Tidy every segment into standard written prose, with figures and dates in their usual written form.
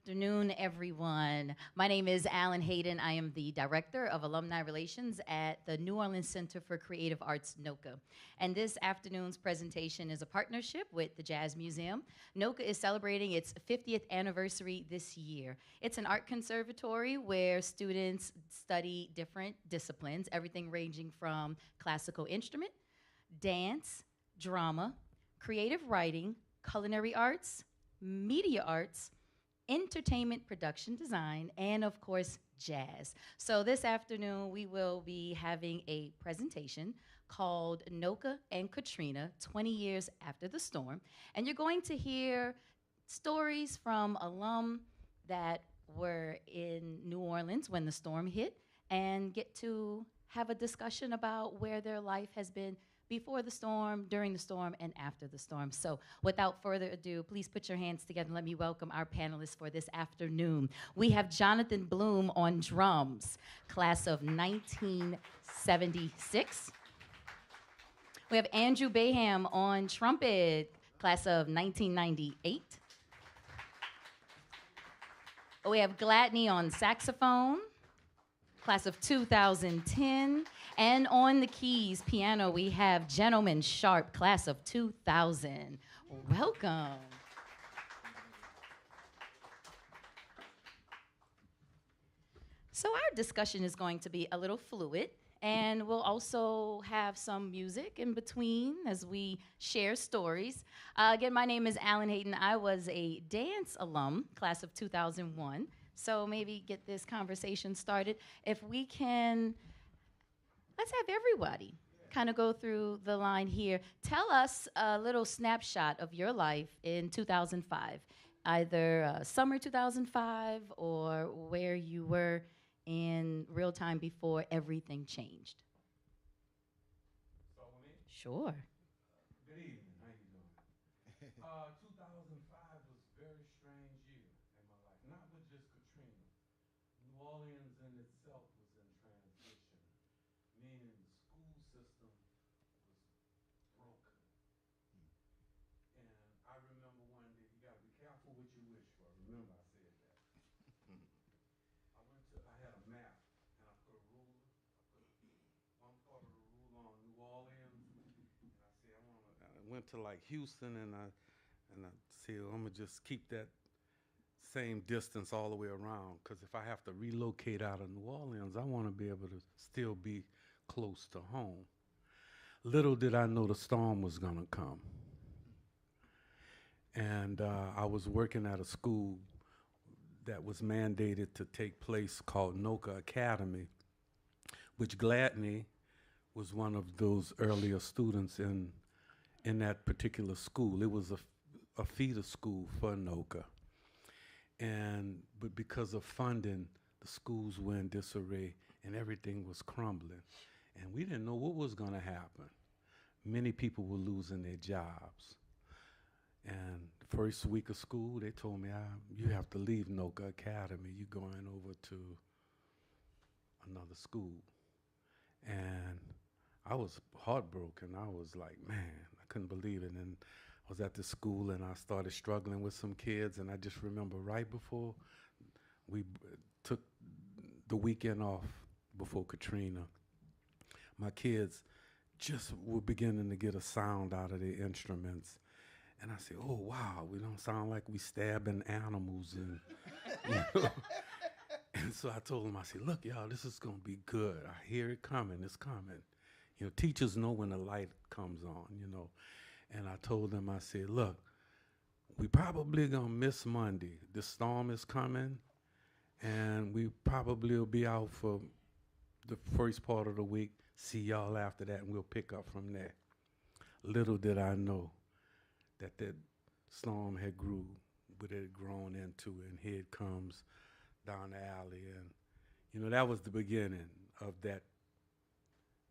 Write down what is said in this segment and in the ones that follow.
Afternoon, everyone. My name is Alan Hayden. I am the Director of Alumni Relations at the New Orleans Center for Creative Arts, NOCCA. And this afternoon's presentation is a partnership with the Jazz Museum. NOCCA is celebrating its 50th anniversary this year. It's an art conservatory where students study different disciplines, everything ranging from classical instrument, dance, drama, creative writing, culinary arts, media arts, entertainment production design, and of course, jazz. So this afternoon, we will be having a presentation called NOCCA and Katrina, 20 Years After the Storm. And you're going to hear stories from alum that were in New Orleans when the storm hit and get to have a discussion about where their life has been before the storm, during the storm, and after the storm. So without further ado, please put your hands together and let me welcome our panelists for this afternoon. We have Jonathan Bloom on drums, class of 1976. We have Andrew Baham on trumpet, class of 1998. We have Gladney on saxophone, class of 2010. And on the keys, piano, we have Gentleman Sharp, class of 2000. Welcome. So our discussion is going to be a little fluid, and we'll also have some music in between as we share stories. Again, my name is Alan Hayden. I was a dance alum, class of 2001. So maybe get this conversation started. If we can, let's have everybody kind of go through the line here. Tell us a little snapshot of your life in 2005, either summer 2005 or where you were in real time before everything changed. So me? Sure. Good evening. How you doing? 2005 was a very strange year in my life. Not with just Katrina. New Orleans in itself was in transition, meaning the school system was broken. And I remember one day, you got to be careful what you wish for. Remember, I said that. I had a map, and I put a ruler. I put one part of the ruler on New Orleans, and I said, I went to like Houston, and I said, I'm gonna just keep that same distance all the way around, because if I have to relocate out of New Orleans, I want to be able to still be close to home. Little did I know the storm was gonna come. And I was working at a school that was mandated to take place called NOCCA Academy, which Gladney was one of those earlier students in that particular school. It was a feeder school for NOCCA. But because of funding, the schools were in disarray and everything was crumbling. And we didn't know what was gonna happen. Many people were losing their jobs. And the first week of school, they told me, you have to leave NOCCA Academy. You're going over to another school. And I was heartbroken. I was like, man, I couldn't believe it. And I was at the school, and I started struggling with some kids. And I just remember right before we took the weekend off before Katrina, my kids just were beginning to get a sound out of their instruments. And I said, oh, wow, we don't sound like we stabbing animals. And, you know? And so I told them, I said, look, y'all, this is going to be good. I hear it coming. It's coming. You know, teachers know when the light comes on, you know. And I told them, I said, look, we probably going to miss Monday. The storm is coming, and we probably will be out for the first part of the week. See y'all after that, and we'll pick up from there. Little did I know that storm had grew, but it had grown into it, and here it comes down the alley. And, you know, that was the beginning of that,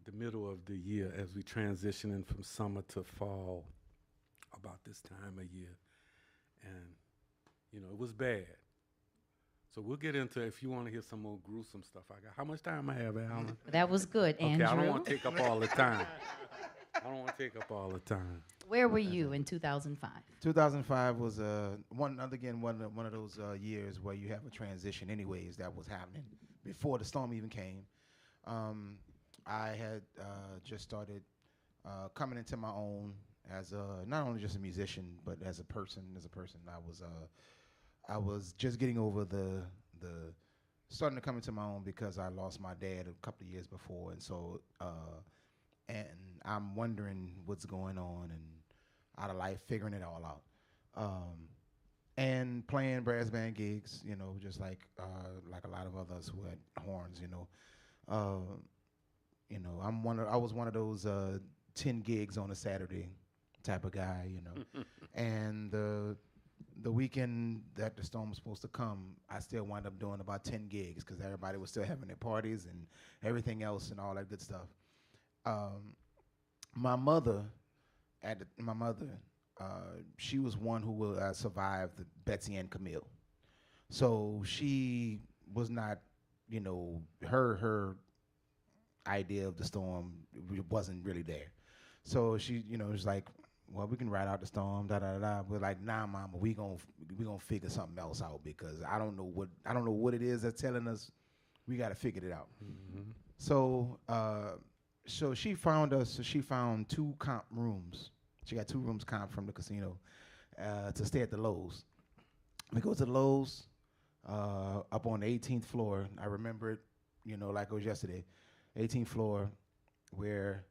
the middle of the year as we transitioning from summer to fall about this time of year. And, you know, it was bad. So we'll get into it if you want to hear some more gruesome stuff I got. How much time I have, Alan? That was good, Andrew. Okay, I don't want to take up all the time. I don't want to take up all the time. Where were you in 2005? 2005 was one of those years where you have a transition, anyways, that was happening before the storm even came. Um, I had just started coming into my own as not only just a musician, but as a person. I was just getting over the starting to come into my own because I lost my dad a couple of years before, and so and I'm wondering what's going on and out of life, figuring it all out, and playing brass band gigs, just like a lot of others who had horns, uh, I was one of those 10 gigs on a Saturday type of guy, and the weekend that the storm was supposed to come, I still wound up doing about 10 gigs because everybody was still having their parties and everything else and all that good stuff. Um, my mother, she was one who survived the Betsy and Camille. So she was not, her idea of the storm wasn't really there. So she, was like, well, we can ride out the storm, da da da. We're like, nah, mama, we gonna figure something else out because I don't know what it is that's telling us. We got to figure it out. Mm-hmm. So, so she found us. So she found 2 comp rooms. She got 2 rooms comp from the casino to stay at the Lowe's. We go to the Lowe's up on the 18th floor. I remember it, like it was yesterday. 18th floor, where.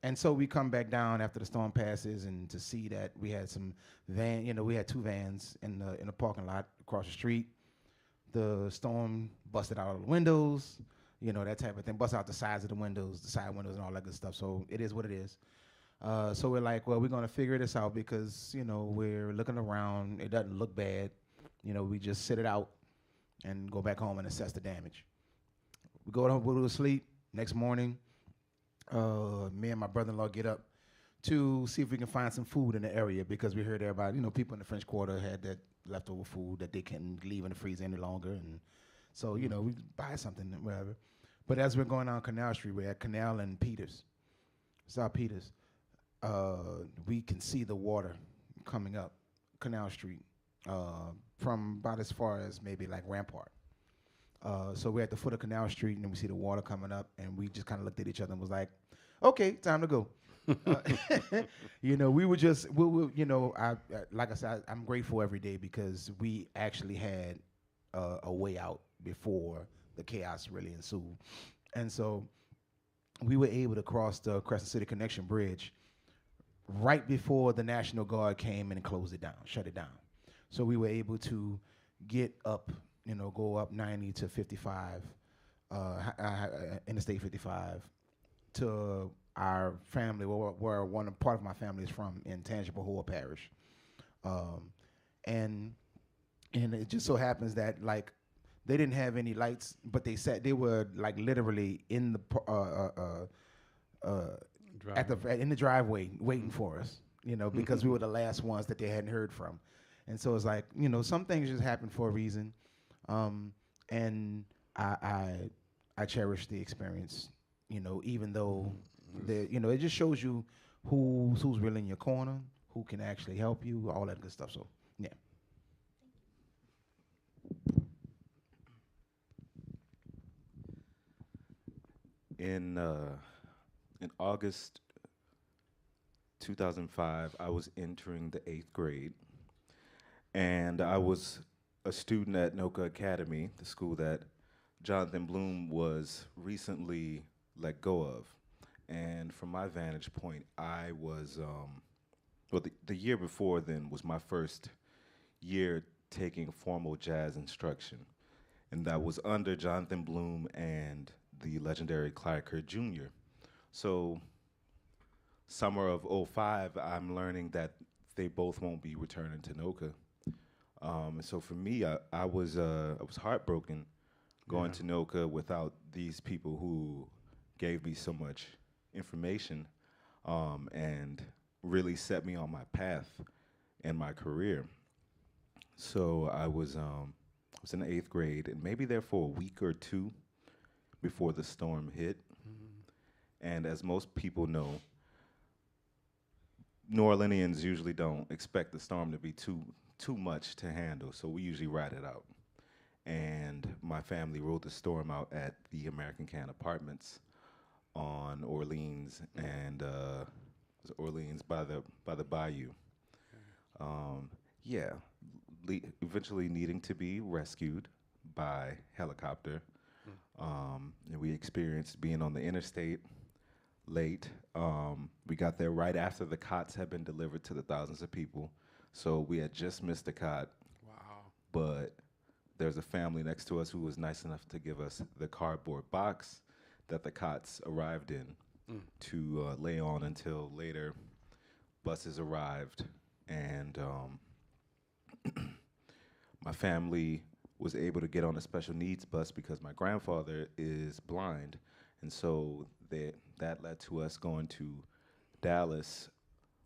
And so we come back down after the storm passes, and to see that we had some we had 2 vans in the parking lot across the street. The storm busted out all the windows, that type of thing. Busted out the sides of the windows, the side windows, and all that good stuff. So it is what it is. So we're like, well, we're gonna figure this out because we're looking around. It doesn't look bad. We just sit it out and go back home and assess the damage. We go to sleep. Next morning, me and my brother-in-law get up to see if we can find some food in the area because we heard everybody, people in the French Quarter had that leftover food that they couldn't leave in the freezer any longer. And so, we buy something, whatever. But as we're going down Canal Street, we're at Canal and Peters, South Peters. We can see the water coming up Canal Street from about as far as maybe like Rampart. So we're at the foot of Canal Street, and then we see the water coming up, and we just kind of looked at each other and was like, okay, time to go. We were just, like I said, I'm grateful every day because we actually had a way out before the chaos really ensued. And so we were able to cross the Crescent City Connection Bridge right before the National Guard came and closed it down, shut it down. So we were able to get up, go up 90 to 55, Interstate 55, to our family, where part of my family is from, in Tangible Hole Parish. And it just so happens that, like, they didn't have any lights, but they were like literally in the in the driveway waiting for us, because we were the last ones that they hadn't heard from. And so it's like, some things just happen for a reason. And I cherish the experience, even though it just shows you who's really in your corner, who can actually help you, all that good stuff. So, yeah. In August 2005, I was entering the 8th grade, and I was a student at NOCCA Academy, the school that Jonathan Bloom was recently let go of. And from my vantage point, I was, the year before then was my first year taking formal jazz instruction. And that was under Jonathan Bloom and the legendary Clyde Kerr Jr. So summer of '05, I'm learning that they both won't be returning to NOCCA. So for me, I was heartbroken going to NOCCA without these people who gave me so much information and really set me on my path in my career. So I was in the 8th grade, and maybe there for a week or two before the storm hit. And as most people know, New Orleanians usually don't expect the storm to be too much to handle, so we usually ride it out. And my family rode the storm out at the American Can Apartments on Orleans and Orleans by the bayou. Yeah, eventually needing to be rescued by helicopter. And we experienced being on the interstate late. We got there right after the cots had been delivered to the thousands of people. So we had just missed the cot. Wow. But there's a family next to us who was nice enough to give us the cardboard box that the cots arrived in to lay on until later buses arrived. And my family was able to get on a special needs bus because my grandfather is blind. And so that led to us going to Dallas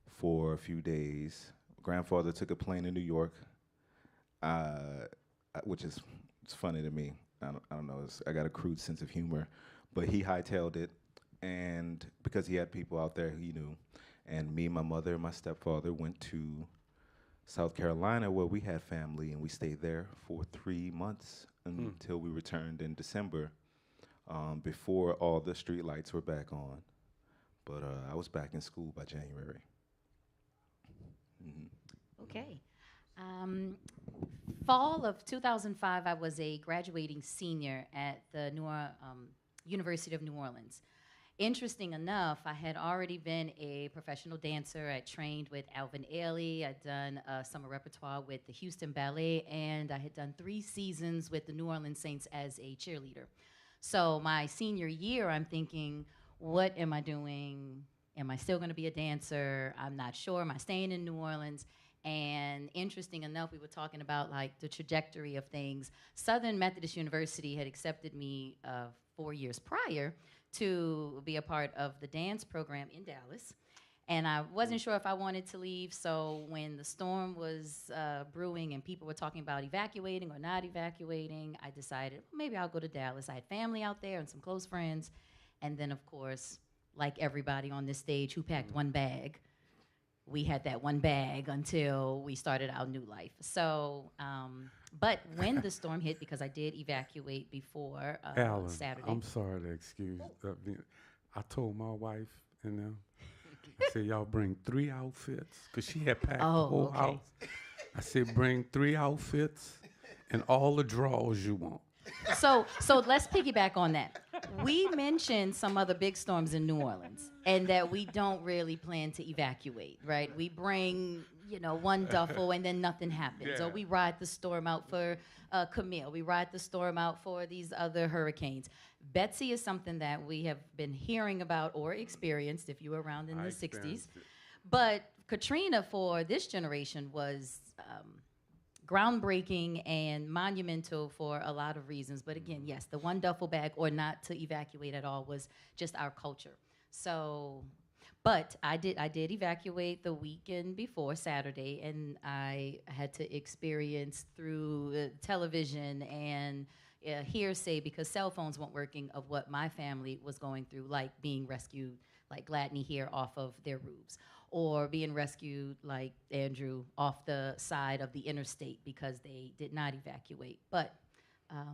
for a few days. Grandfather took a plane to New York, which is it's funny to me. I don't know. I got a crude sense of humor, but he hightailed it, and because he had people out there he knew, and me, my mother, and my stepfather went to South Carolina where we had family, and we stayed there for 3 months until we returned in December, before all the street lights were back on. But I was back in school by January. Okay. Fall of 2005, I was a graduating senior at the University of New Orleans. Interesting enough, I had already been a professional dancer. I trained with Alvin Ailey. I'd done summer repertoire with the Houston Ballet, and I had done 3 seasons with the New Orleans Saints as a cheerleader. So my senior year, I'm thinking, what am I doing? Am I still going to be a dancer? I'm not sure. Am I staying in New Orleans? And interesting enough, we were talking about like the trajectory of things. Southern Methodist University had accepted me 4 years prior to be a part of the dance program in Dallas. And I wasn't sure if I wanted to leave, so when the storm was brewing and people were talking about evacuating or not evacuating, I decided, well, maybe I'll go to Dallas. I had family out there and some close friends. And then, of course, like everybody on this stage who packed one bag, we had that one bag until we started our new life. So, but when the storm hit, because I did evacuate before Alan, Saturday. I'm sorry to excuse. I told my wife and them, I said, y'all bring 3 outfits, because she had packed the whole house. I said, bring 3 outfits and all the drawers you want. So let's piggyback on that. We mentioned some other big storms in New Orleans, and that we don't really plan to evacuate, right? We bring, one duffel, and then nothing happens. Yeah. Or we ride the storm out for Camille. We ride the storm out for these other hurricanes. Betsy is something that we have been hearing about or experienced if you were around in the 60s. But Katrina, for this generation, was groundbreaking and monumental for a lot of reasons. But again, yes, the one duffel bag or not to evacuate at all was just our culture. So, but I did evacuate the weekend before Saturday, and I had to experience through television and hearsay, because cell phones weren't working, of what my family was going through, like being rescued, like Gladney here, off of their roofs, or being rescued, like Andrew, off the side of the interstate because they did not evacuate. But,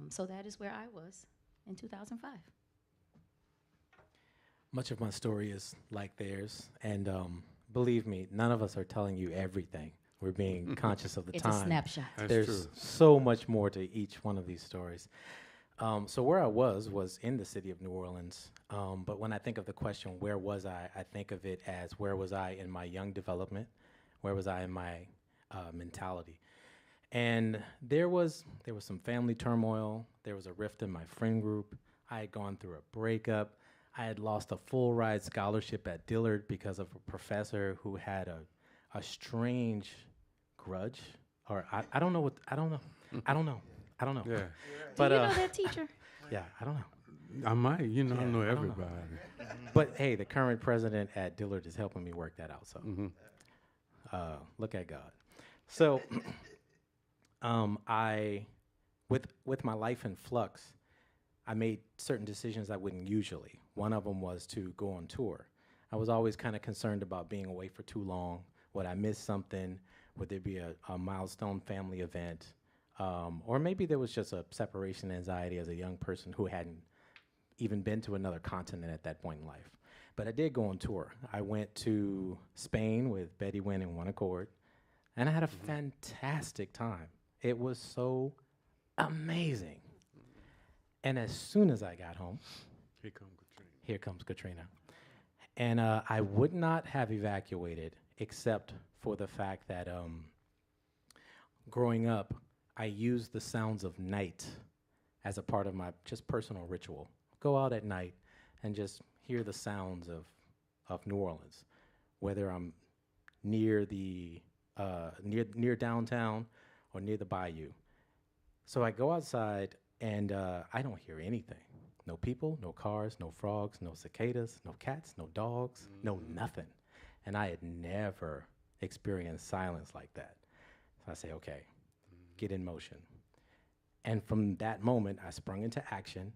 so that is where I was in 2005. Much of my story is like theirs, and believe me, none of us are telling you everything. We're being conscious of the It's time. a snapshot. That's There's true. so much more to each one of these stories. So where I was in the city of New Orleans. But when I think of the question, where was I think of it as, where was I in my young development? Where was I in my mentality? And there was some family turmoil. There was a rift in my friend group. I had gone through a breakup. I had lost a full ride scholarship at Dillard because of a professor who had a strange grudge, or I don't know. Yeah, Do But you know that teacher? yeah, I don't know. I might. I know I don't know. everybody. But hey, the current president at Dillard is helping me work that out. So look at God. So I, with my life in flux, I made certain decisions I wouldn't usually. One of them was to go on tour. I was always kind of concerned about being away for too long. Would I miss something? Would there be a milestone family event? Or maybe there was just a separation anxiety as a young person who hadn't even been to another continent at that point in life. But I did go on tour. I went to Spain with Betty Wynn and One Accord, and I had a fantastic time. It was so amazing. And as soon as I got home, Here comes Katrina. here comes Katrina. And I would not have evacuated except for the fact that growing up, I used the sounds of night as a part of my just personal ritual. Go out at night and just hear the sounds of New Orleans, whether I'm near the near downtown or near the bayou. So I go outside and I don't hear anything. No people, no cars, no frogs, no cicadas, no cats, no dogs, no nothing. And I had never experienced silence like that. So I say, okay, get in motion. And from that moment, I sprung into action,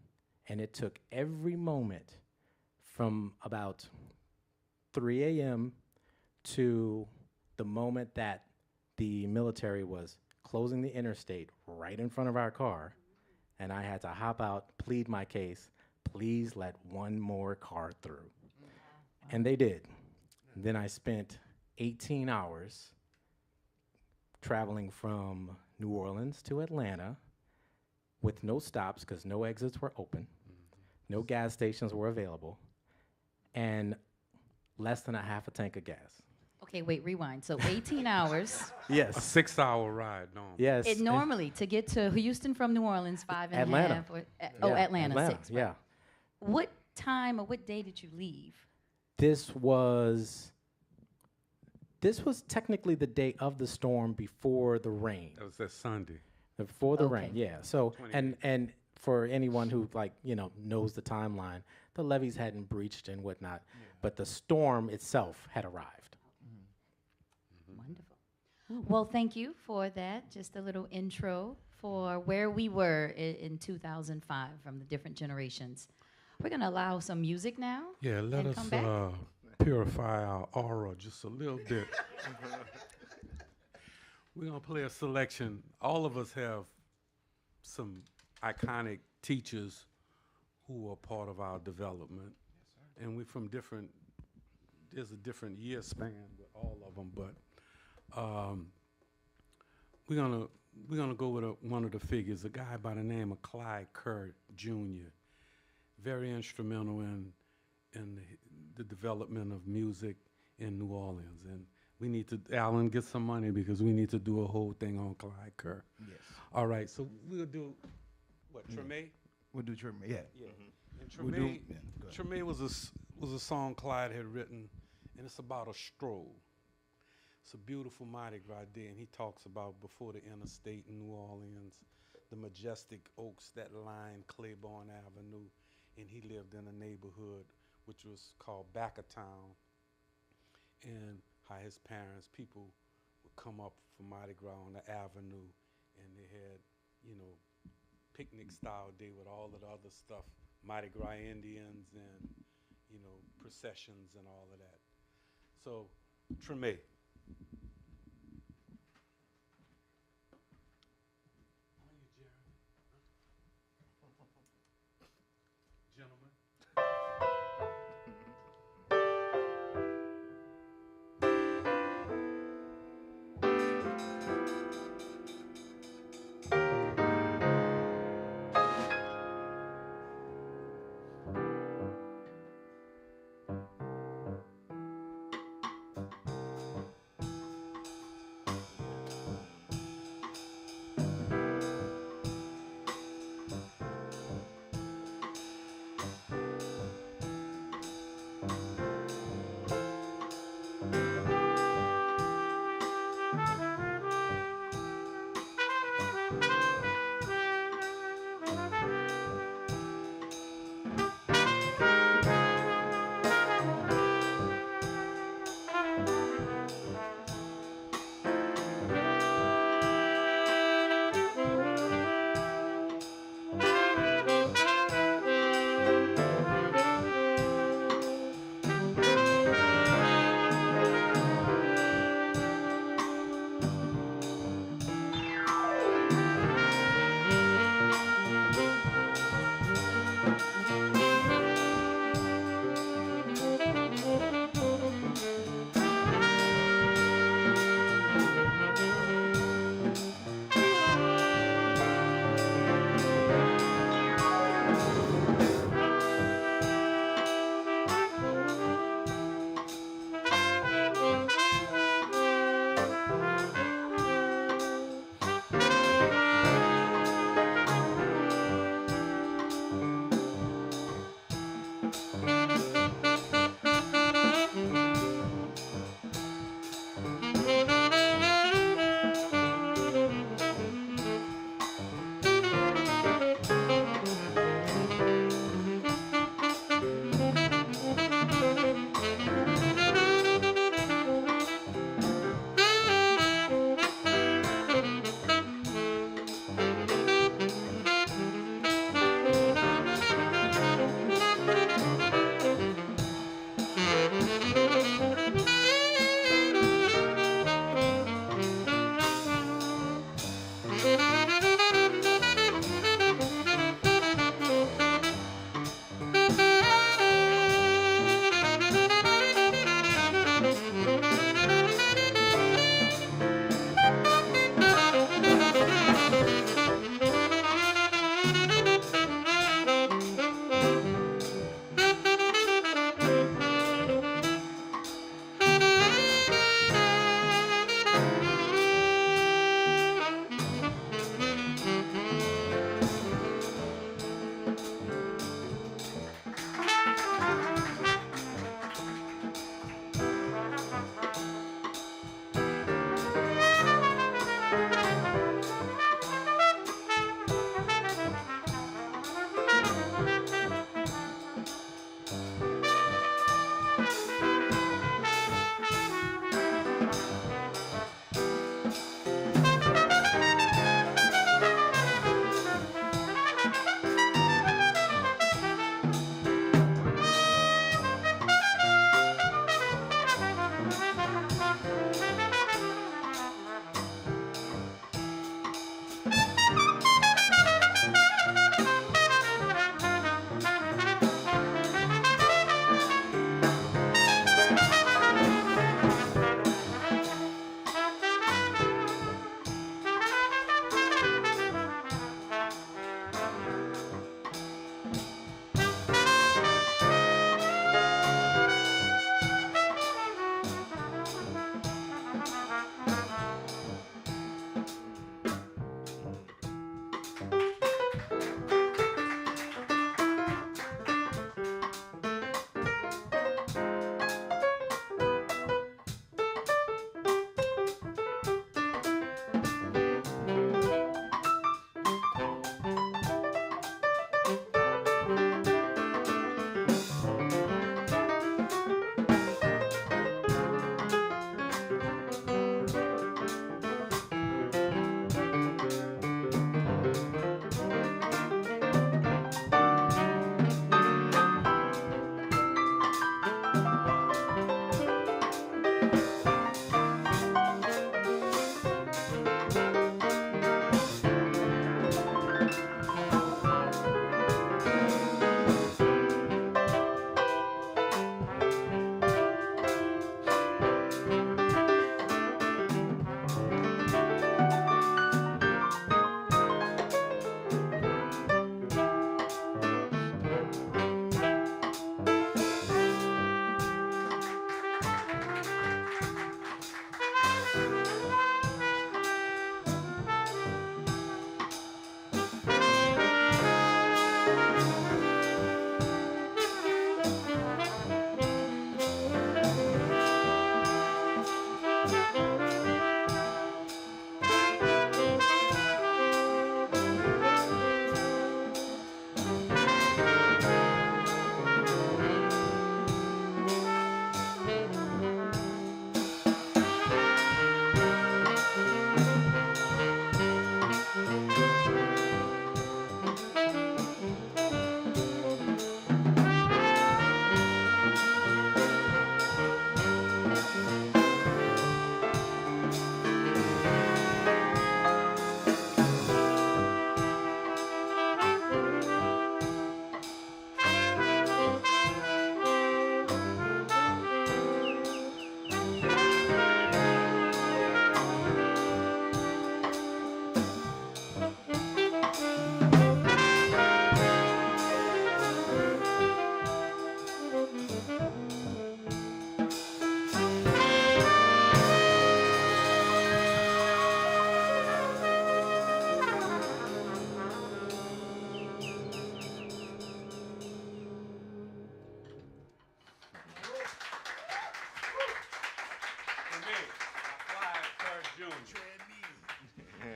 and it took every moment from about 3 a.m. to the moment that the military was closing the interstate right in front of our car, and I had to hop out, plead my case, please let one more car through. And they did. Then I spent 18 hours traveling from New Orleans to Atlanta with no stops because no exits were open, no gas stations were available, and less than a half a tank of gas. Okay, wait, rewind. So 18 hours. A Yes. 6-hour ride, no. Yes. It normally, to get to Houston from New Orleans, 5.5. Atlanta. Oh, Yeah, Atlanta, 6. Right. Yeah. What time or what day did you leave? This was technically the day of the storm before the rain. That was that Sunday. Before the Okay. rain, yeah. So and for anyone who knows the timeline, the levees hadn't breached and whatnot, but the storm itself had arrived. Wonderful. Well, thank you for that. Just a little intro for where we were in 2005 from the different generations. We're going to allow some music now. Yeah, let And us come back. purify our aura just a little bit. We're going to play a selection. All of us have some iconic teachers who are part of our development. And we're from different, there's a different year span with all of them, but we're gonna go with one of the figures, a guy by the name of Clyde Kerr Jr., very instrumental in the development of music in New Orleans. And we need to, Alan, get some money because we need to do a whole thing on Clyde Kerr. Yes. All right, so we'll do, what, Treme? We'll do Treme. Yeah. Yeah. And We'll do- Treme, yeah, go ahead. Treme was a song Clyde had written, and it's about a stroll. It's a beautiful Mardi Gras day, and he talks about before the interstate in New Orleans, the majestic oaks that line Claiborne Avenue, and he lived in a neighborhood which was called Back of Town, and how his parents, people would come up for Mardi Gras on the avenue, and they had, picnic style day with all of the other stuff, Mardi Gras Indians and, processions and all of that. So, Treme. Gentlemen.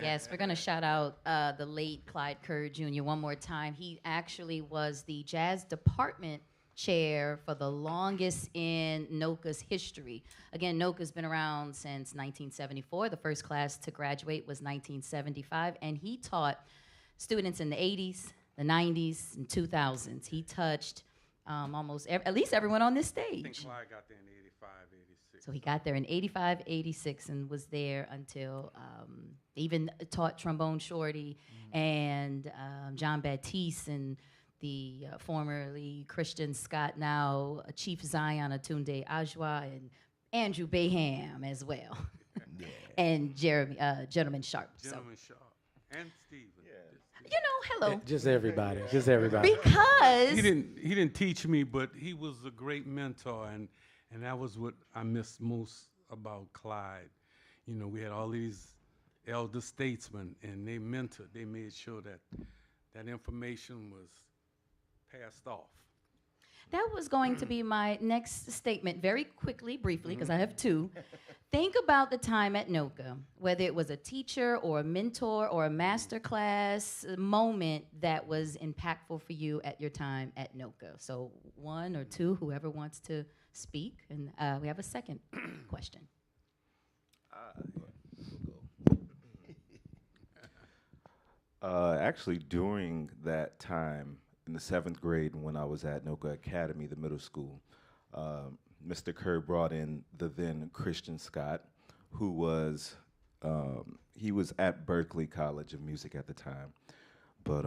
Yes, we're going to shout out the late Clyde Kerr Jr. one more time. He actually was the jazz department chair for the longest in NOCCA's history. Again, NOCCA's been around since 1974. The first class to graduate was 1975, and he taught students in the 80s, the 90s, and 2000s. He touched at least everyone on this I think stage. Clyde got there in 85, 86. So he got there in 85, 86, and was there until even taught trombone Shorty and John Baptiste and the formerly Christian Scott, now Chief Zion Atunde Ajwa, and Andrew Baham as well. Yeah. And Gentleman Sharp. Gentleman Sharp. And Steven. You know, hello. Just everybody. Just everybody. Because He didn't teach me, but he was a great mentor, and that was what I miss most about Clyde. You know, we had all these elder statesmen, and they mentored. They made sure that information was passed off. that was going to be my next statement very quickly, briefly, because I have two. Think about the time at NOCCA, whether it was a teacher or a mentor or a master class moment that was impactful for you at your time at NOCCA. So one or two, whoever wants to speak. And we have a second question. Actually, during that time, in the 7th grade, when I was at NOCCA Academy, the middle school, Mr. Kerr brought in the then Christian Scott, who was, he was at Berklee College of Music at the time. But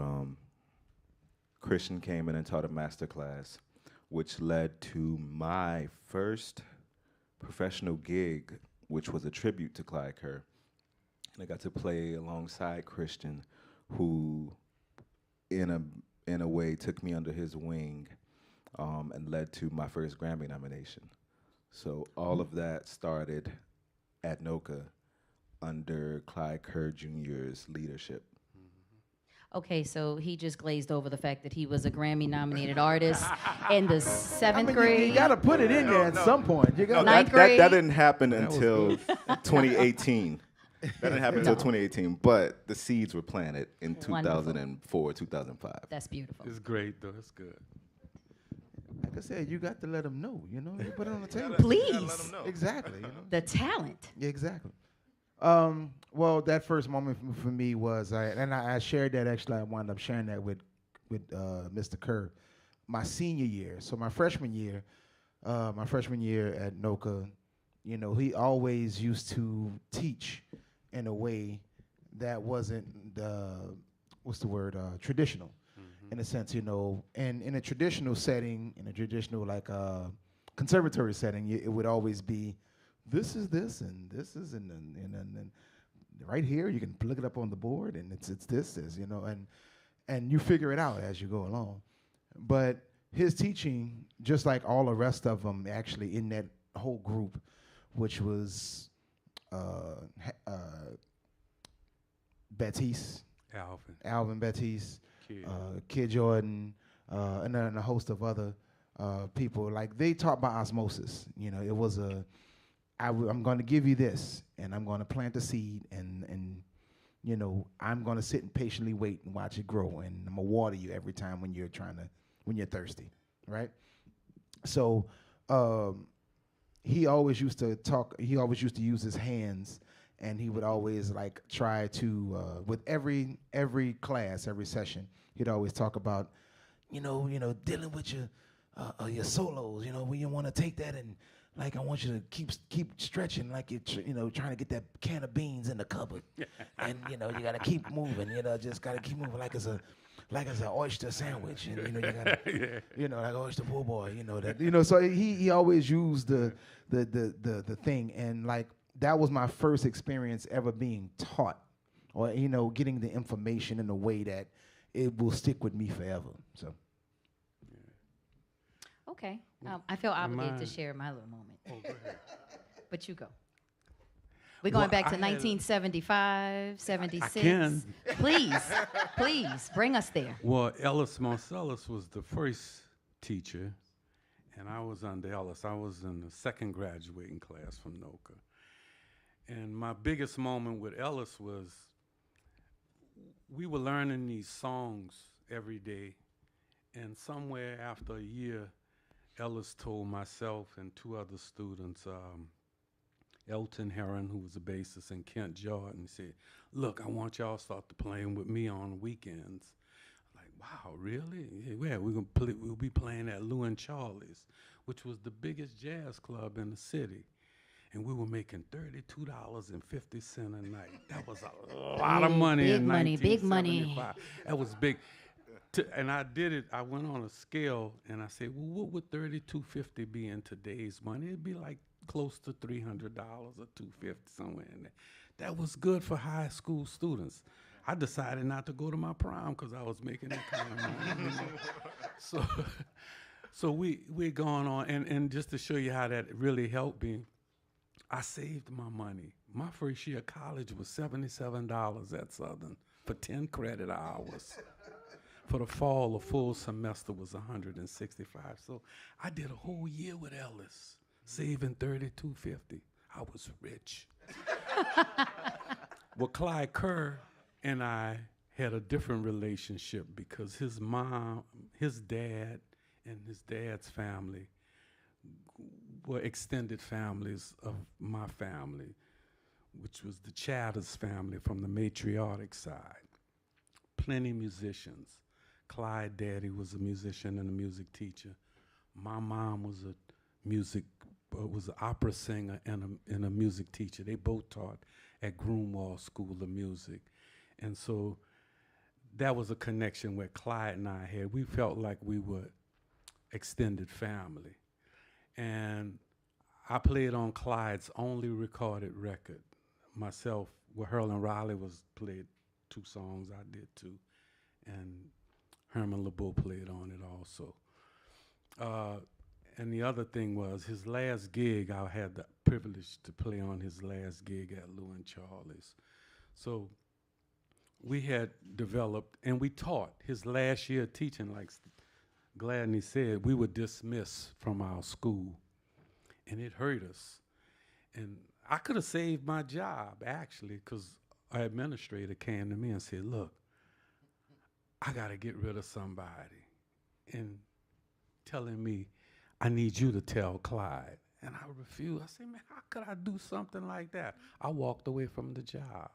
Christian came in and taught a master class, which led to my first professional gig, which was a tribute to Clyde Kerr. And I got to play alongside Christian, who in a way took me under his wing and led to my first Grammy nomination. So all of that started at NOCCA under Clyde Kerr Jr.'s leadership. Okay, so he just glazed over the fact that he was a Grammy-nominated artist in the 7th grade. You gotta put it in there at some point. You gotta, Ninth grade. That didn't happen until 2018. That didn't happen until 2018, but the seeds were planted in Wonderful. 2004, 2005. That's beautiful. It's great, though. It's good. like I said, you got to let them know. You know, you put it on the table. Please, Exactly. You know. the talent. Yeah, exactly. Well, that first moment for me was, I shared that actually. I wound up sharing that with Mr. Kerr, my senior year. So my freshman year at NOCCA, you know, he always used to teach in a way that wasn't traditional, in a sense, you know. And in a traditional setting, in a traditional conservatory setting, it would always be, this is this and this is and right here you can look it up on the board and it's this, you know, and you figure it out as you go along. But his teaching, just like all the rest of them, actually in that whole group, which was Baptiste, Alvin Baptiste, Kid Jordan, and then a host of other people. Like, they taught by osmosis. You know, it was I'm going to give you this, and I'm going to plant the seed, and you know, I'm going to sit and patiently wait and watch it grow, and I'm going to water you every time when you're thirsty, right? So he always used to talk. He always used to use his hands, and he would always try to with every class, every session, he'd always talk about, you know, dealing with your solos. You know, when you want to take that and I want you to keep stretching like you're trying to get that can of beans in the cupboard, and you know you gotta keep moving. You know, just gotta keep moving like it's an oyster sandwich, and you know you gotta you know, like oyster po' boy. You know that, you know. So he always used the thing, and that was my first experience ever being taught, or you know, getting the information in a way that it will stick with me forever. So. Okay, I feel obligated to share my little moment. Oh, go ahead. But you go. We're going back to 1975, 76. I can. Please, bring us there. Well, Ellis Marcellus was the first teacher, and I was under Ellis. I was in the second graduating class from NOCCA. And my biggest moment with Ellis was we were learning these songs every day. And somewhere after a year, Ellis told myself and two other students, Elton Heron, who was a bassist, and Kent Jordan, he said, look, I want y'all to start to playing with me on weekends. Like, wow, really? Yeah, we'll be playing at Lou and Charlie's, which was the biggest jazz club in the city. And we were making $32.50 a night. That was a lot of money in 1975. Big money. That was big. And I did it. I went on a scale, and I said, well, what would $32.50 be in today's money? It'd be like close to $300 or $250, somewhere in there. That was good for high school students. I decided not to go to my prom because I was making that kind of money. So we're going on, and just to show you how that really helped me, I saved my money. My first year of college was $77 at Southern for 10 credit hours. For the fall, a full semester was $165. So I did a whole year with Ellis, saving $32.50. I was rich. Well, Clyde Kerr and I had a different relationship because his mom, his dad, and his dad's family were extended families of my family, which was the Chatters family from the matriarchic side. Plenty musicians. Clyde daddy was a musician and a music teacher. My mom was was an opera singer and a music teacher. They both taught at Grunwald School of Music. And so that was a connection where Clyde and I had. We felt like we were extended family. And I played on Clyde's only recorded record. Myself, well, Herlin Riley played 2 songs, I did 2. And Herman LeBeau played on it also. And the other thing was his last gig, I had the privilege to play on his last gig at Lou and Charlie's. So we had developed, and we taught his last year teaching, like Gladney said, we were dismissed from our school, and it hurt us. And I could have saved my job, actually, because our administrator came to me and said, look, I got to get rid of somebody. And telling me, I need you to tell Clyde. And I refused. I said, man, how could I do something like that? I walked away from the job.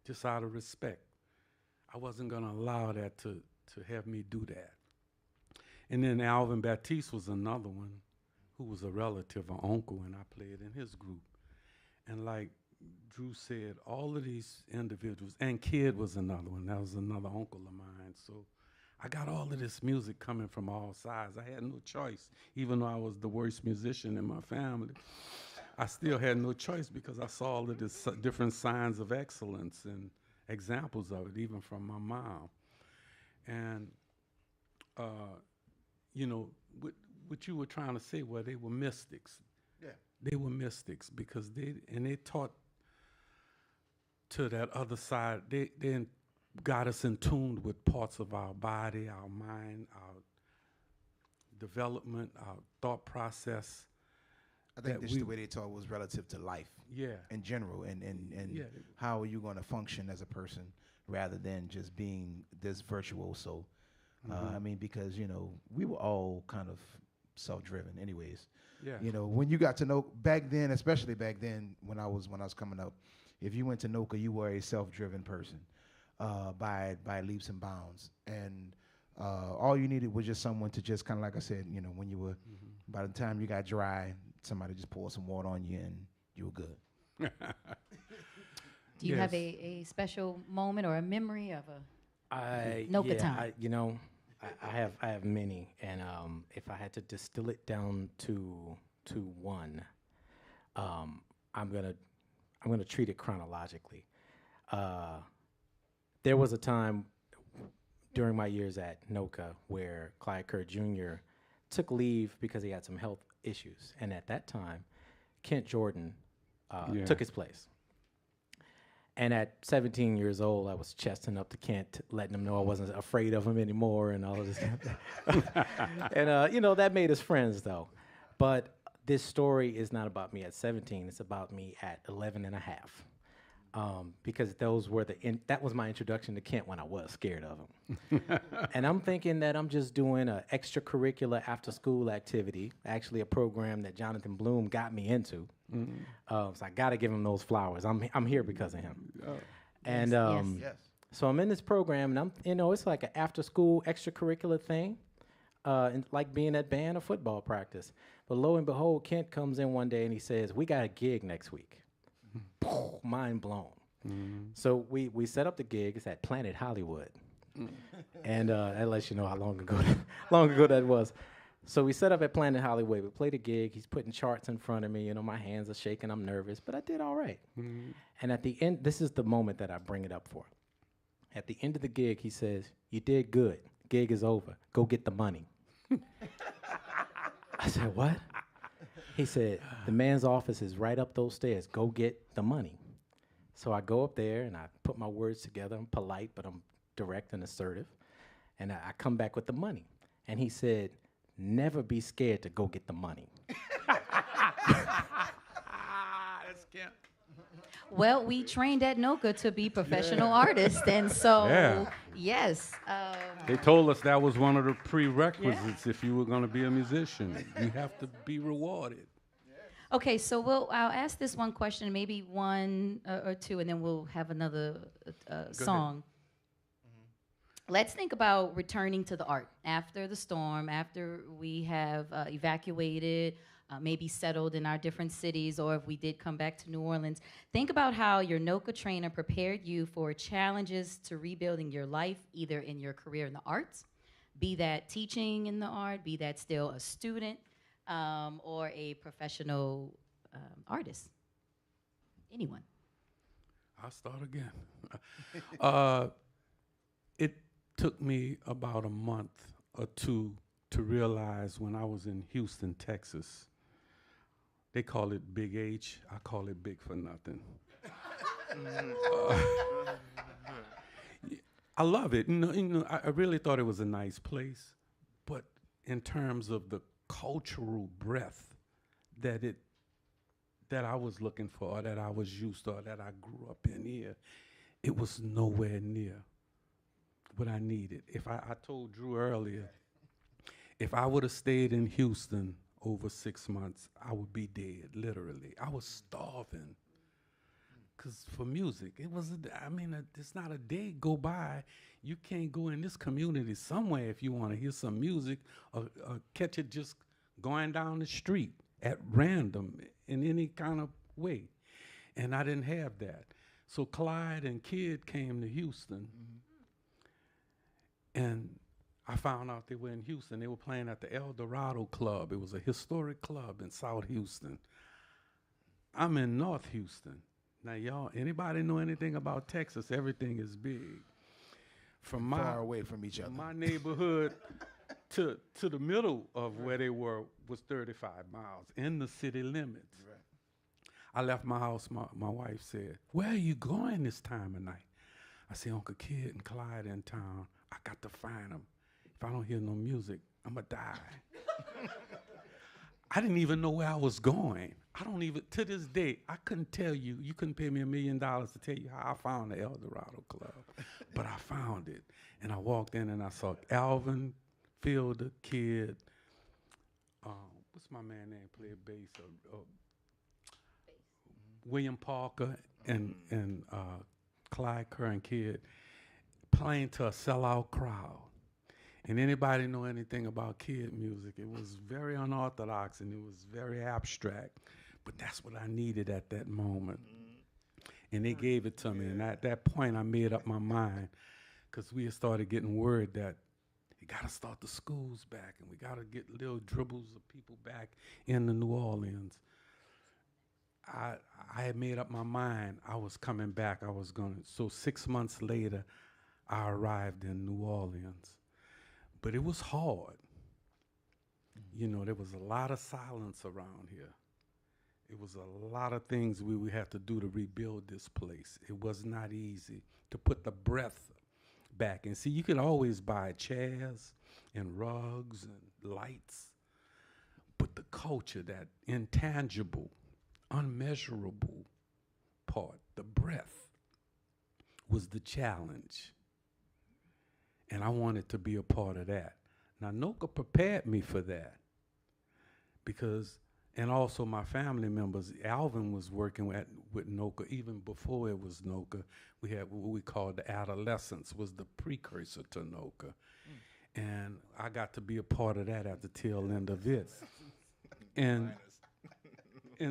Just out of respect. I wasn't going to allow that to have me do that. And then Alvin Baptiste was another one who was a relative, an uncle, and I played in his group. And like Drew said, all of these individuals, and Kid was another one. That was another uncle of mine. So I got all of this music coming from all sides. I had no choice. Even though I was the worst musician in my family, I still had no choice because I saw all of these different signs of excellence and examples of it, even from my mom. And, you know, what you were trying to say, well, they were mystics. Yeah. They were mystics because they taught to that other side. They got us in tune with parts of our body, our mind, our development, our thought process. I think this the way they taught was relative to life. Yeah. In general, and Yeah. how are you going to function as a person rather than just being this virtuoso. I mean, because, you know, we were all kind of self-driven anyways. Yeah. You know, when you got to know back then, especially back then when I was coming up, if you went to NOCCA, you were a self-driven person by leaps and bounds. And all you needed was just someone to just kind of, like I said, you know, when you were, by the time you got dry, somebody just poured some water on you and you were good. Do you have a special moment or a memory of a NOCCA time? I have many, and if I had to distill it down to one, I'm gonna treat it chronologically. There was a time during my years at NOCCA where Clyde Kerr Jr. took leave because he had some health issues, and at that time, Kent Jordan took his place. And at 17 years old, I was chesting up to Kent, letting him know I wasn't afraid of him anymore and all of this. And, that made us friends, though. But this story is not about me at 17. It's about me at 11 and a half. Because those were that was my introduction to Kent when I was scared of him. And I'm thinking that I'm just doing an extracurricular after-school activity, actually a program that Jonathan Bloom got me into. So I got to give him those flowers. I'm here because of him. And Yes. so I'm in this program, and it's like an after-school extracurricular thing, and like being at band or football practice. But lo and behold, Kent comes in one day and he says, "We got a gig next week." Mind blown. So we set up the gig. It's at Planet Hollywood, and that lets you know how long ago that was. So we set up at Planet Hollywood. We played a gig. He's putting charts in front of me. You know, my hands are shaking. I'm nervous, but I did all right. And at the end, this is the moment that I bring it up for. At the end of the gig, he says, "You did good. Gig is over. Go get the money." I said, "What?" He said, "The man's office is right up those stairs. Go get the money." So I go up there and I put my words together. I'm polite, but I'm direct and assertive. And I come back with the money. And he said, "Never be scared to go get the money." That's Kent. Well, we trained at NOCCA to be professional artists, and so Yeah. yes. They told us that was one of the prerequisites if you were going to be a musician. You have to be rewarded. Okay, so I'll ask this one question, maybe one or two, and then we'll have another song. Let's think about returning to the art after the storm, after we have evacuated, maybe settled in our different cities, or if we did come back to New Orleans. Think about how your NOCCA trainer prepared you for challenges to rebuilding your life, either in your career in the arts, be that teaching in the art, be that still a student, or a professional artist. Anyone? I'll start again. It took me about a month or two to realize when I was in Houston, Texas. They call it Big H. I call it Big for nothing. I love it. I really thought it was a nice place, but in terms of the cultural breadth that I was looking for, or that I was used to, or that I grew up in here, it was nowhere near what I needed. If I told Drew earlier, if I would have stayed in Houston over 6 months, I would be dead, literally. I was starving. Because for music, it's not a day go by. You can't go in this community somewhere if you want to hear some music or catch it just going down the street at random in any kind of way. And I didn't have that. So Clyde and Kid came to Houston. And I found out they were in Houston. They were playing at the El Dorado Club. It was a historic club in South Houston. I'm in North Houston. Now, y'all, anybody know anything about Texas? Everything is big. From Far away from each other. my neighborhood to the middle of where they were was 35 miles in the city limits. Right. I left my house. My wife said, "Where are you going this time of night?" I said, "Uncle Kid and Clyde in town. I got to find them. If I don't hear no music, I'm going to die." I didn't even know where I was going. To this day, I couldn't tell you. You couldn't pay me $1 million to tell you how I found the El Dorado Club. But I found it. And I walked in and I saw Alvin Fielder, Kid. What's my man name? Played bass. William Parker and Clyde Kerr and Kid playing to a sellout crowd. And anybody know anything about Kid music? It was very unorthodox and it was very abstract, but that's what I needed at that moment. And they gave it to me. And at that point, I made up my mind, because we had started getting word that you got to start the schools back and we got to get little dribbles of people back into New Orleans. I had made up my mind I was coming back. So 6 months later, I arrived in New Orleans. But it was hard. There was a lot of silence around here. It was a lot of things we had to do to rebuild this place. It was not easy to put the breath back. And see, you could always buy chairs and rugs and lights, but the culture, that intangible, unmeasurable part, the breath, was the challenge. And I wanted to be a part of that. Now, NOCCA prepared me for that because, and also my family members, Alvin was working with NOCCA even before it was NOCCA. We had what we called the adolescence, was the precursor to NOCCA. And I got to be a part of that at the tail end of it. And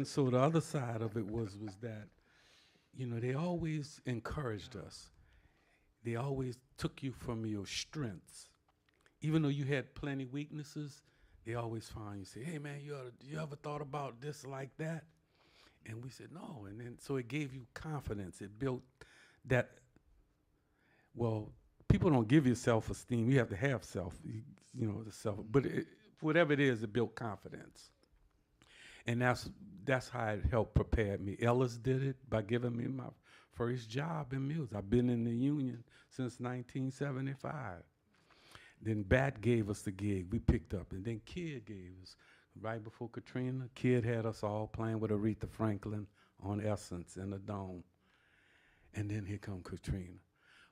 so the other side of it was that, you know, they always encouraged us. They always took you from your strengths. Even though you had plenty weaknesses, they always found you say, hey man, you ever thought about this like that? And we said, no. And then so it gave you confidence. It built that, well, people don't give you self-esteem. You have to have you know, the self. But whatever it is, it built confidence. And that's how it helped prepare me. Ellis did it by giving me my first job in music. I've been in the union since 1975. Then Bat gave us the gig. We picked up. And then Kid gave us, right before Katrina, Kid had us all playing with Aretha Franklin on Essence in the Dome. And then here come Katrina.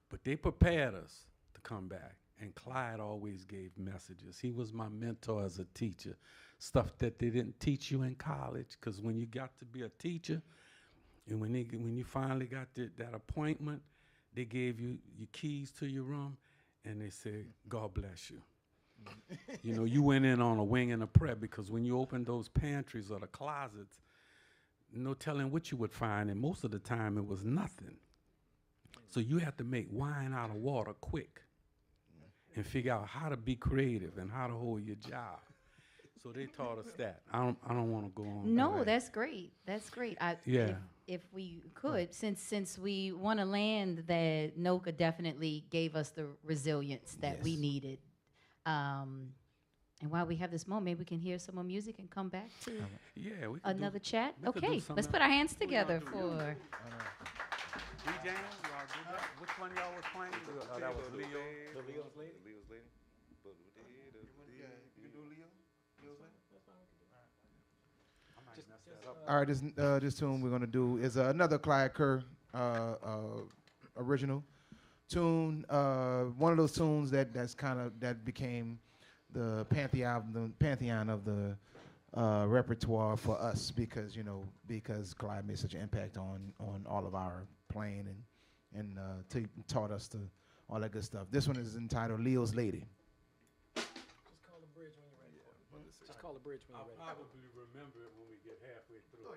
But they prepared us to come back. And Clyde always gave messages. He was my mentor as a teacher. Stuff that they didn't teach you in college, because when you got to be a teacher, and when you finally got that appointment, they gave you your keys to your room, and they said, God bless you. You know, you went in on a wing and a prayer, because when you opened those pantries or the closets, no telling what you would find, and most of the time it was nothing. So you had to make wine out of water quick and figure out how to be creative and how to hold your job. So they taught us that. I don't want to go on. No, that's great. That's great. Yeah. If we could, since we want to land that NOCCA definitely gave us the resilience that we needed. And while we have this moment, maybe we can hear some more music and come back to we can another chat. we could do Okay, something let's else. put our hands What y'all together do? for. DJ, y'all do that? Which one y'all was playing? That was Leo. The Leo's Lady? Leo's Lady. You can do Leo? I might mess that up. All right, this tune we're gonna do is another Clyde Kerr original tune. One of those tunes that became the pantheon of the repertoire for us, because Clyde made such an impact on all of our playing and taught us all that good stuff. This one is entitled Leo's Lady. Just call the bridge when you're ready. Just call the bridge when I'll you're ready. probably remember it when we get halfway through.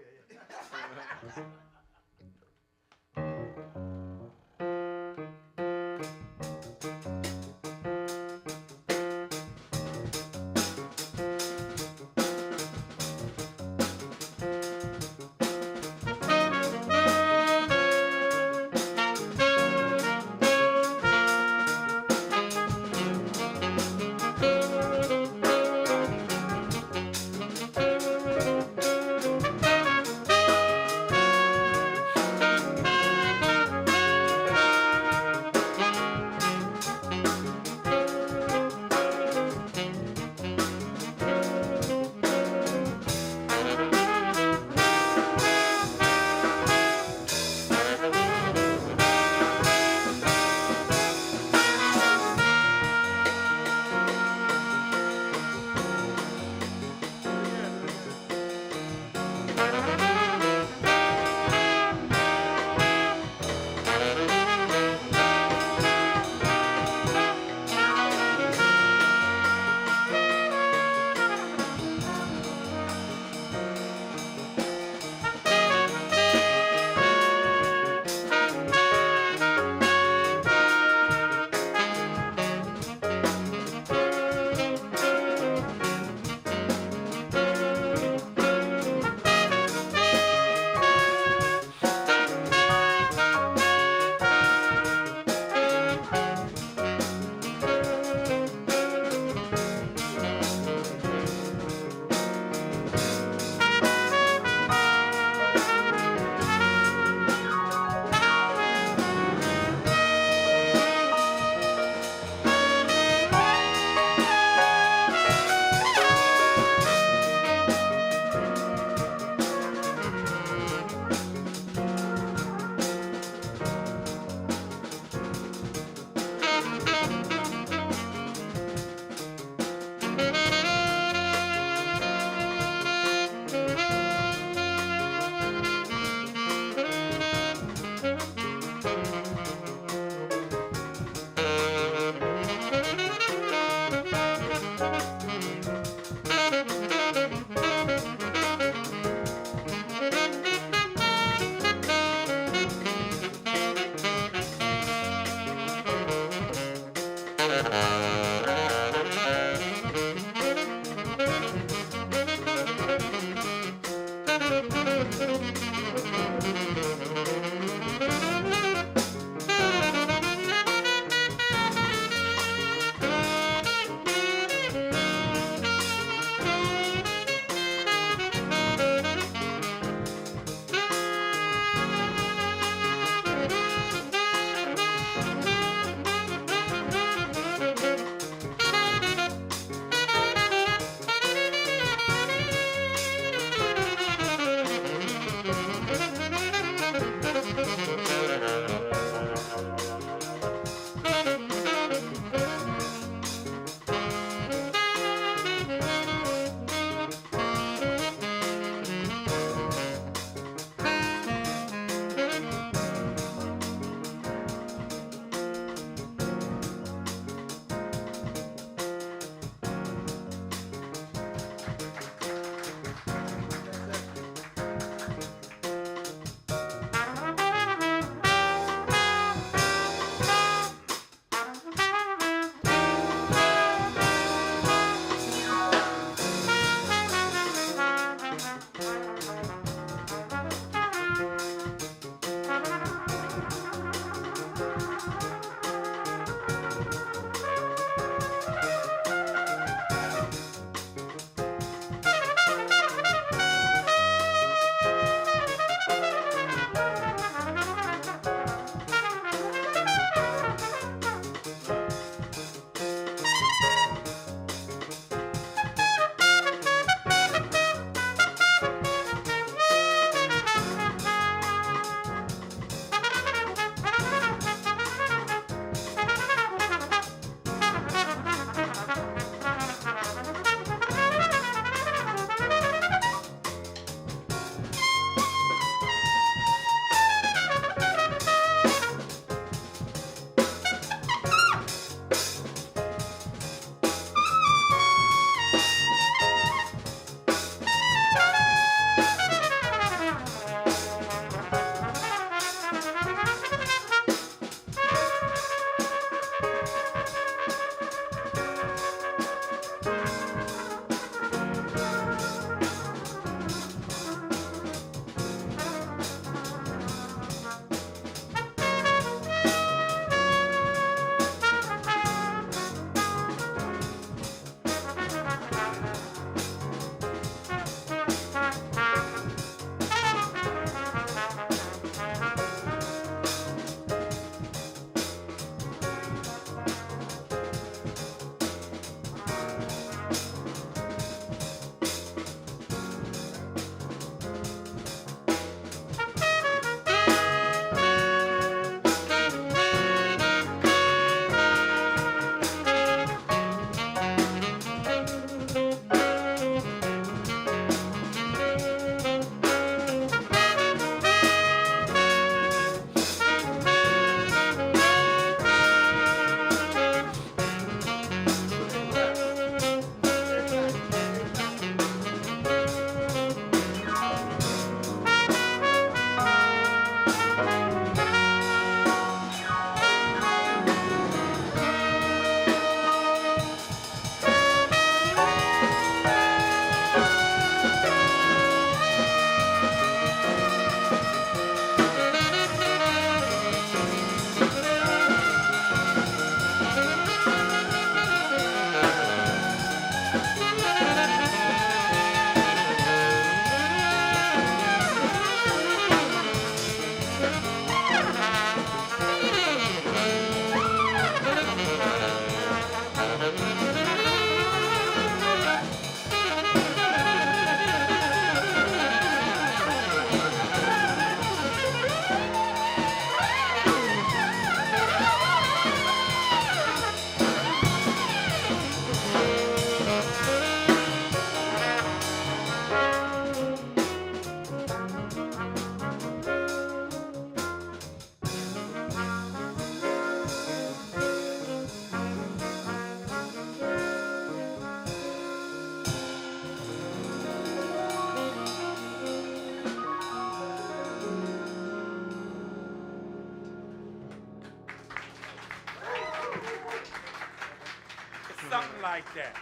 like that.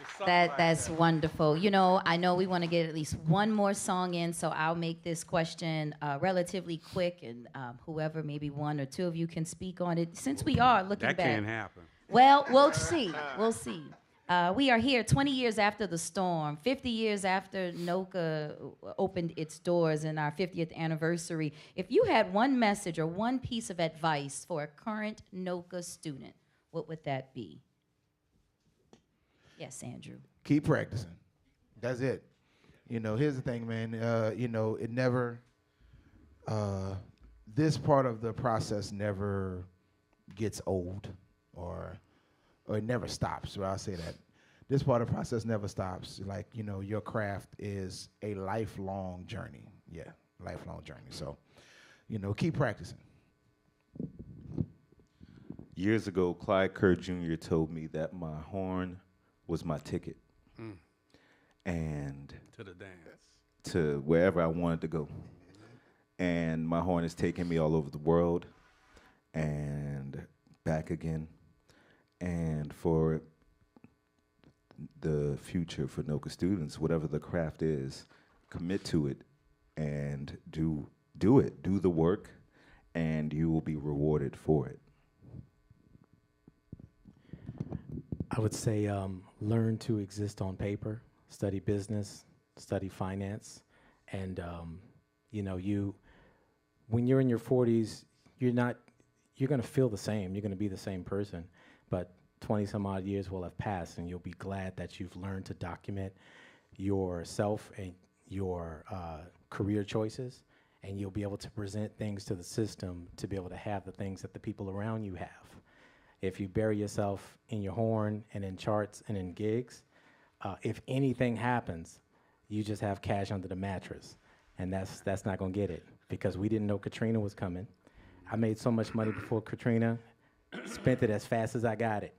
It's something like That's that. wonderful. You know, I know we want to get at least one more song in, so I'll make this question relatively quick, and whoever, maybe one or two of you, can speak on it. Since we are looking That back, can't happen. well, we'll see. We'll see. We are here 20 years after the storm, 50 years after NOCCA opened its doors in our 50th anniversary. If you had one message or one piece of advice for a current NOCCA student, what would that be? Yes, Andrew. Keep practicing. That's it. You know, here's the thing, man. You know, it never, this part of the process never gets old or it never stops. So I'll say that. This part of the process never stops. Like, you know, your craft is a lifelong journey. Yeah, lifelong journey. So, you know, keep practicing. Years ago, Clyde Kerr Jr. told me that my horn was my ticket. And To the dance. to wherever I wanted to go. And my horn is taking me all over the world and back again. And for the future for NOCCA students, whatever the craft is, commit to it and do it. Do the work, and you will be rewarded for it. I would say learn to exist on paper, study business, study finance, and you know, when you're in your 40s, you're going to feel the same. You're going to be the same person, but 20 some odd years will have passed, and you'll be glad that you've learned to document yourself and your career choices, and you'll be able to present things to the system to be able to have the things that the people around you have. If you bury yourself in your horn and in charts and in gigs, if anything happens, you just have cash under the mattress, and that's not gonna get it, because we didn't know Katrina was coming. I made so much money before Katrina, spent it as fast as I got it.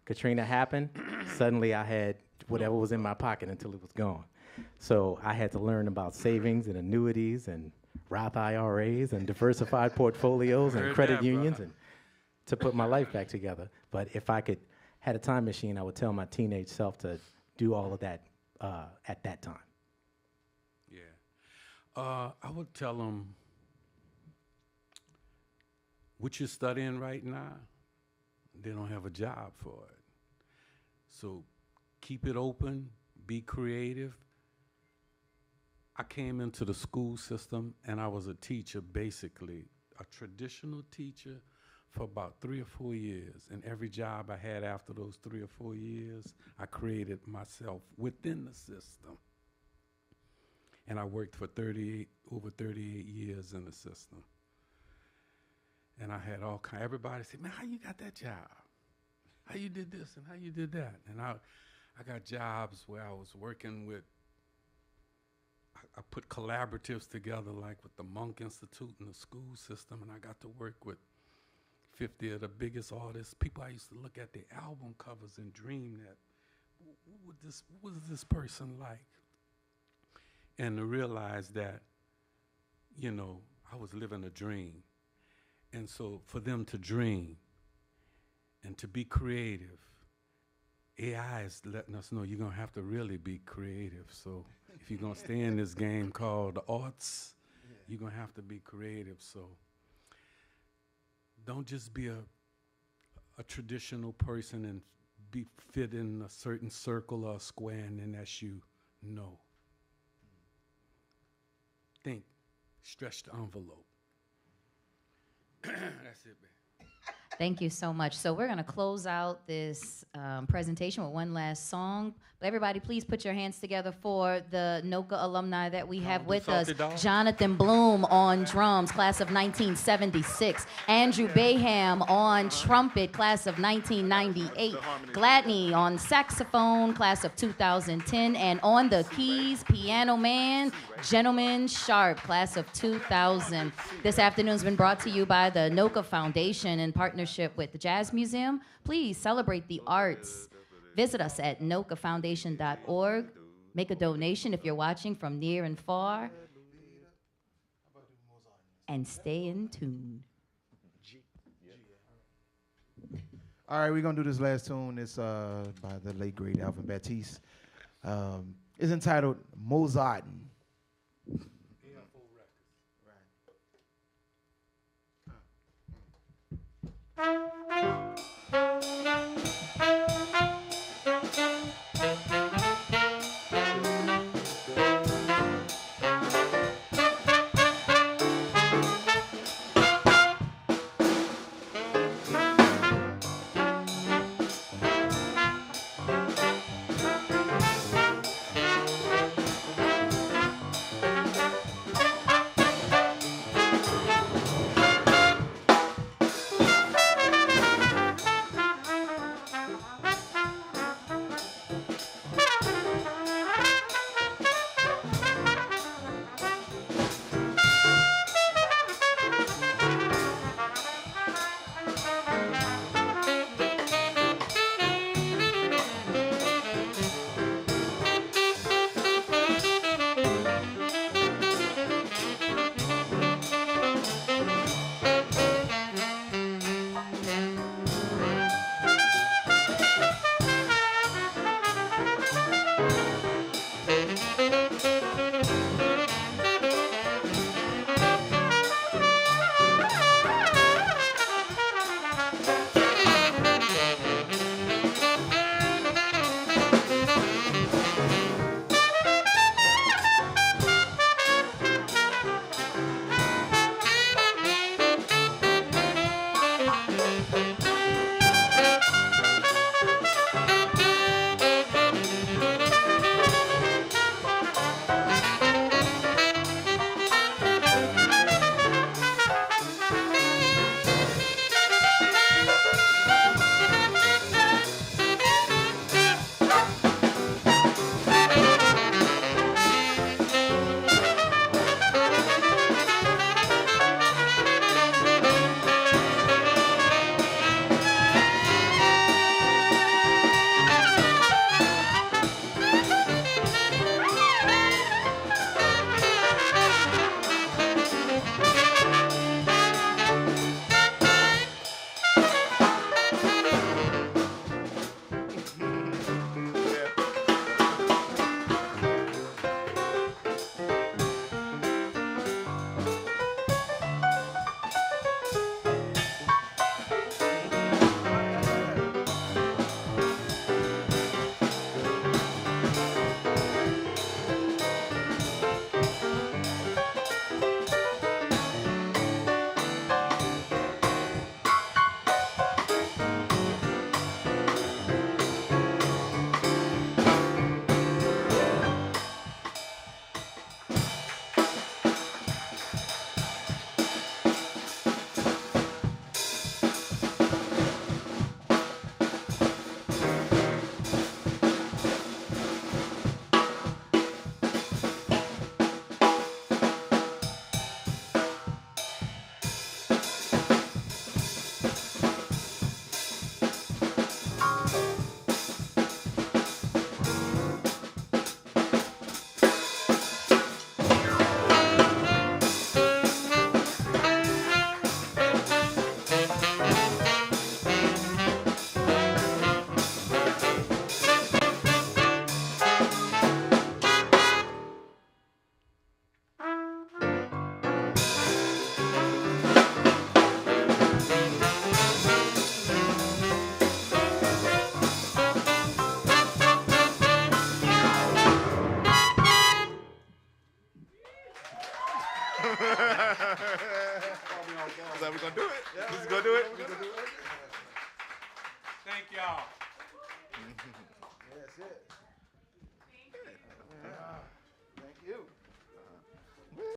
Katrina happened, suddenly I had whatever was in my pocket until it was gone. So I had to learn about savings and annuities and Roth IRAs and diversified portfolios and Heard credit that, unions, brother. and to put my life back together. But if I had a time machine, I would tell my teenage self to do all of that at that time. Yeah. I would tell them what you're studying right now, they don't have a job for it. So keep it open, be creative. I came into the school system and I was a teacher, basically, a traditional teacher for about 3 or 4 years. And every job I had after those 3 or 4 years, I created myself within the system. And I worked for over 38 years in the system. And I had all kind. Everybody said, "Man, how you got that job? How you did this and how you did that?" And I got jobs where I was working with. I put collaboratives together, like with the Monk Institute and the school system, and I got to work with 50 of the biggest artists. People I used to look at their album covers and dream that, what was this person like? And to realize that, you know, I was living a dream. And so for them to dream and to be creative, AI is letting us know you're going to have to really be creative. So if you're going to stay in this game called the arts, you're going to have to be creative. So don't just be a traditional person and fit in a certain circle or a square, and then that's you. No. Think, stretch the envelope. That's it, man. Thank you so much. So we're going to close out this presentation with one last song. But everybody, please put your hands together for the NOCCA alumni that we have with us. Jonathan Bloom on drums, class of 1976. Andrew Baham on trumpet, class of 1998. Gladney on saxophone, class of 2010. And on the keys, piano man, Gentleman Sharp, class of 2000. This afternoon's been brought to you by the NOCCA Foundation in partnership with the Jazz Museum. Please celebrate the arts. Visit us at noccafoundation.org. Make a donation if you're watching from near and far. And stay in tune. All right, we're gonna do this last tune. It's by the late great Alvin Baptiste. It's entitled Mozart. Is that we gonna do it? This is gonna do it? Thank y'all.